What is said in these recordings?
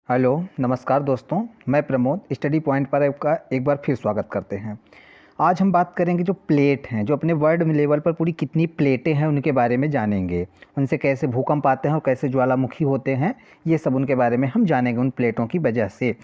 Hello नमस्कार दोस्तों, मैं प्रमोद स्टडी पॉइंट पर आपका एक बार फिर स्वागत करते हैं। आज हम बात करेंगे जो प्लेट हैं, जो अपने वर्ल्ड लेवल पर पूरी कितनी प्लेटें हैं उनके बारे में जानेंगे। उनसे कैसे भूकंप आते हैं और कैसे ज्वालामुखी होते हैं, ये सब उनके बारे में हम जानेंगे उन प्लेटों की वजह से।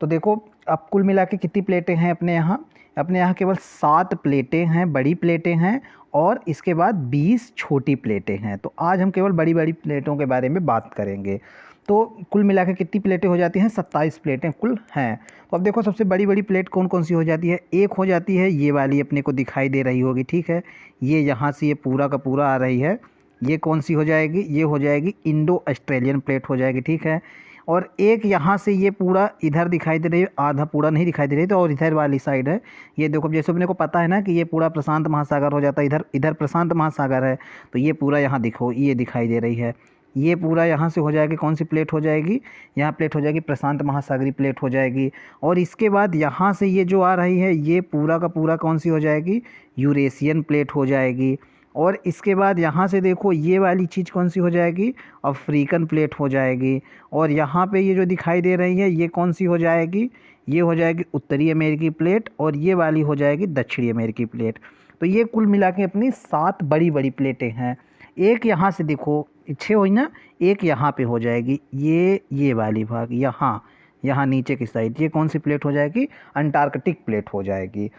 तो देखो, अब कुल मिला के कितनी प्लेटें हैं अपने यहाँ केवल 7 प्लेटें हैं, बड़ी प्लेटें हैं, और इसके बाद 20 छोटी प्लेटें हैं। तो आज हम केवल बड़ी बड़ी प्लेटों के बारे में बात करेंगे। तो कुल मिला के कितनी प्लेटें हो जाती हैं? 27 प्लेटें कुल हैं। तो अब देखो, सबसे बड़ी बड़ी प्लेट कौन कौन सी हो जाती है। एक हो जाती है ये वाली, अपने को दिखाई दे रही होगी, ठीक है। ये यहाँ से ये पूरा का पूरा आ रही है। ये कौन सी हो जाएगी? ये हो जाएगी इंडो ऑस्ट्रेलियन प्लेट हो जाएगी, ठीक है। और एक यहाँ से ये पूरा इधर दिखाई दे रही है, आधा पूरा नहीं दिखाई दे रही, तो और इधर वाली साइड है। ये देखो, जैसे अपने को पता है ना कि ये पूरा प्रशांत महासागर हो जाता है, इधर इधर प्रशांत महासागर है, तो ये पूरा यहाँ देखो, ये दिखाई दे रही है। ये पूरा यहाँ से हो जाएगी, कौन सी प्लेट हो जाएगी? यहाँ प्लेट हो जाएगी प्रशांत महासागरीय प्लेट हो जाएगी। और इसके बाद यहाँ से ये जो आ रही है, ये पूरा का पूरा कौन सी हो जाएगी? यूरेशियन प्लेट हो जाएगी। और इसके बाद यहाँ से देखो, ये वाली चीज़ कौन सी हो जाएगी? अफ्रीकन प्लेट हो जाएगी। और यहाँ पे ये जो दिखाई दे रही है, ये कौन सी हो जाएगी? ये हो जाएगी उत्तरी अमेरिकी प्लेट, और ये वाली हो जाएगी दक्षिणी अमेरिकी प्लेट। तो ये कुल मिला के अपनी 7 बड़ी बड़ी प्लेटें हैं। एक यहाँ से देखो, 6 हुई ना, एक यहाँ पे हो जाएगी, ये वाली भाग यहाँ यहाँ नीचे की साइड, ये कौन सी प्लेट हो जाएगी? अंटार्कटिक प्लेट हो जाएगी।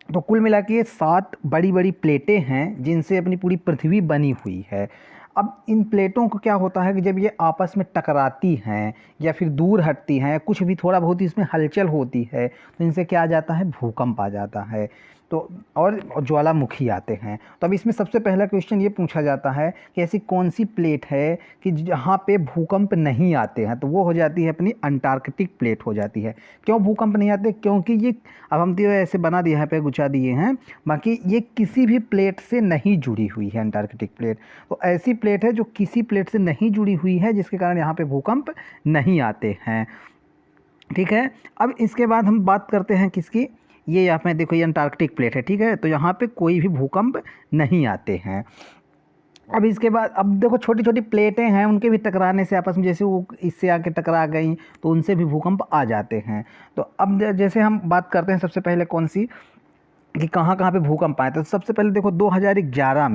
तो कुल मिला के ये 7 बड़ी बड़ी प्लेटें हैं जिनसे अपनी पूरी पृथ्वी बनी हुई है। अब इन प्लेटों को क्या होता है कि जब ये आपस में टकराती हैं या फिर दूर हटती हैं, कुछ भी थोड़ा बहुत इसमें हलचल होती है, तो इनसे क्या आ जाता है? भूकंप आ जाता है। तो और ज्वालामुखी आते हैं। तो अब इसमें सबसे पहला क्वेश्चन ये पूछा जाता है कि ऐसी कौन सी प्लेट है कि जहाँ पे भूकंप नहीं आते हैं? तो वो हो जाती है अपनी अंटार्कटिक प्लेट हो जाती है। क्यों भूकंप नहीं आते? क्योंकि ये, अब हम तो ऐसे बना दिए हैं, पे गुच्छा दिए हैं, बाकी ये किसी भी प्लेट से नहीं जुड़ी हुई है अंटार्कटिक प्लेट। तो ऐसी प्लेट है जो किसी प्लेट से नहीं जुड़ी हुई है, जिसके कारण यहाँ पे भूकंप नहीं आते हैं, ठीक है। अब इसके बाद हम बात करते हैं किसकी? ये यहाँ पे देखो, ये अंटार्कटिक प्लेट है, ठीक है। तो यहाँ पे कोई भी भूकंप नहीं आते हैं। अब इसके बाद अब देखो, छोटी छोटी प्लेटें हैं, उनके भी टकराने से आपस में, जैसे वो इससे आके टकरा गई तो उनसे भी भूकंप आ जाते हैं। तो अब जैसे हम बात करते हैं सबसे पहले कौन सी, कि कहाँ कहाँ पे भूकंप आए थे। तो सबसे पहले देखो, 2011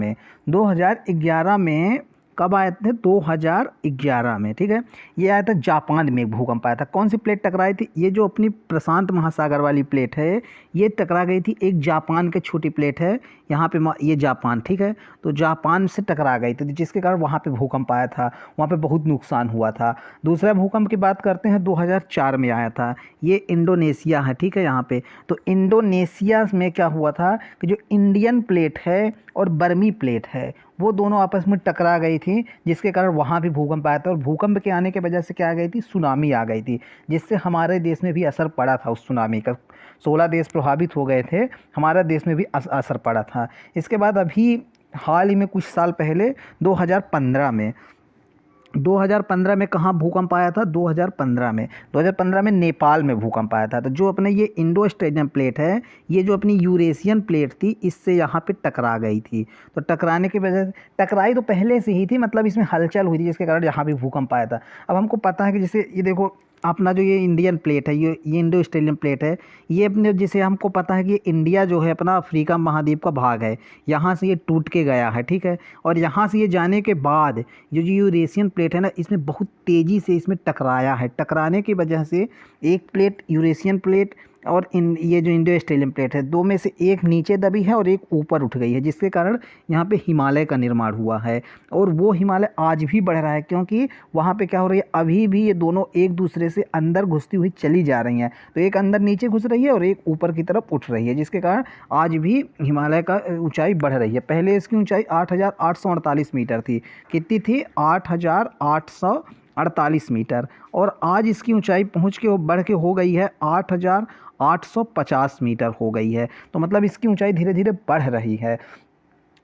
में कब आए थे? 2011 में, ठीक है। ये आया था जापान में, एक भूकंप आया था। कौन सी प्लेट टकराई थी? ये जो अपनी प्रशांत महासागर वाली प्लेट है, ये टकरा गई थी एक जापान के छोटी प्लेट है यहाँ पे, ये जापान, ठीक है। तो जापान से टकरा गई थी, जिसके कारण वहाँ पे भूकंप आया था, वहाँ पे बहुत नुकसान हुआ था। दूसरा भूकंप की बात करते हैं, 2004 में आया था। ये इंडोनेशिया है, ठीक है, यहाँ पे। तो इंडोनेशिया में क्या हुआ था कि जो इंडियन प्लेट है और बर्मी प्लेट है, वो दोनों आपस में टकरा गई थी, जिसके कारण वहाँ भी भूकंप आया था। और भूकंप के आने की वजह से क्या आ गई थी? सुनामी आ गई थी, जिससे हमारे देश में भी असर पड़ा था उस सुनामी का। 16 देश प्रभावित हो गए थे, हमारा देश में भी असर पड़ा था। इसके बाद अभी हाल ही में कुछ साल पहले 2015 में कहाँ भूकंप आया था? 2015 में नेपाल में भूकंप आया था। तो जो अपने ये इंडो ऑस्ट्रेलियन प्लेट है, ये जो अपनी यूरेशियन प्लेट थी, इससे यहाँ पे टकरा गई थी। तो टकराने की वजह से, टकराई तो पहले से ही थी, मतलब इसमें हलचल हुई थी, जिसके कारण यहाँ भी भूकंप आया था। अब हमको पता है कि जैसे ये देखो, अपना जो ये इंडियन प्लेट है, ये इंडो ऑस्ट्रेलियन प्लेट है, ये अपने, जैसे हमको पता है कि इंडिया जो है अपना अफ्रीका महाद्वीप का भाग है, यहाँ से ये टूट के गया है, ठीक है। और यहाँ से ये जाने के बाद जो यूरेशियन प्लेट है ना, इसमें बहुत तेज़ी से इसमें टकराया है। टकराने की वजह से एक प्लेट यूरेशियन प्लेट और ये जो इंडो ऑस्ट्रेलियन प्लेट है, दो में से एक नीचे दबी है और एक ऊपर उठ गई है, जिसके कारण यहाँ पे हिमालय का निर्माण हुआ है। और वो हिमालय आज भी बढ़ रहा है, क्योंकि वहाँ पे क्या हो रही है, अभी भी ये दोनों एक दूसरे से अंदर घुसती हुई चली जा रही हैं। तो एक अंदर नीचे घुस रही है और एक ऊपर की तरफ उठ रही है, जिसके कारण आज भी हिमालय का ऊंचाई बढ़ रही है। पहले इसकी ऊंचाई 8,848 मीटर थी। कितनी थी? 8,848 मीटर। और आज इसकी ऊंचाई पहुँच के बढ़ के हो गई है 8,850 मीटर हो गई है। तो मतलब इसकी ऊंचाई धीरे धीरे बढ़ रही है।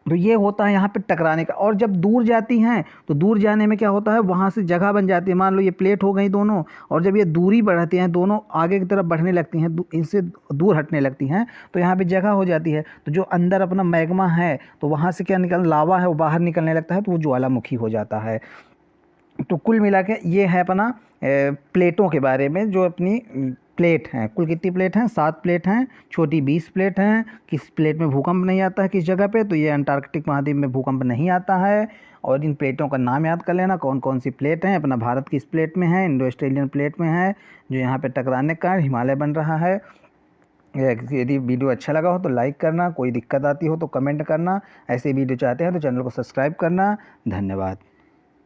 तो ये होता है यहाँ पे टकराने का। और जब दूर जाती हैं तो दूर जाने में क्या होता है, वहाँ से जगह बन जाती है। मान लो ये प्लेट हो गई दोनों, और जब ये दूरी बढ़ती हैं, दोनों आगे की तरफ बढ़ने लगती हैं, इनसे दूर हटने लगती हैं, तो यहाँ पे जगह हो जाती है। तो जो अंदर अपना मैग्मा है, तो वहाँ से क्या लावा है, वो बाहर निकलने लगता है, तो वो ज्वालामुखी हो जाता है। तो कुल मिला के ये है अपना प्लेटों के बारे में। जो अपनी प्लेट हैं, कुल कितनी प्लेट हैं? 7 प्लेट हैं, छोटी 20 प्लेट हैं। किस प्लेट में भूकंप नहीं आता है किस जगह पे? तो ये अंटार्कटिक महाद्वीप में भूकंप नहीं आता है। और इन प्लेटों का नाम याद कर लेना, कौन कौन सी प्लेट हैं। अपना भारत किस प्लेट में है? इंडो ऑस्ट्रेलियन प्लेट में है, जो यहाँ पे टकराने के कारण हिमालय बन रहा है। यदि वीडियो अच्छा लगा हो तो लाइक करना, कोई दिक्कत आती हो तो कमेंट करना। ऐसे वीडियो चाहते हैं तो चैनल को सब्सक्राइब करना। धन्यवाद।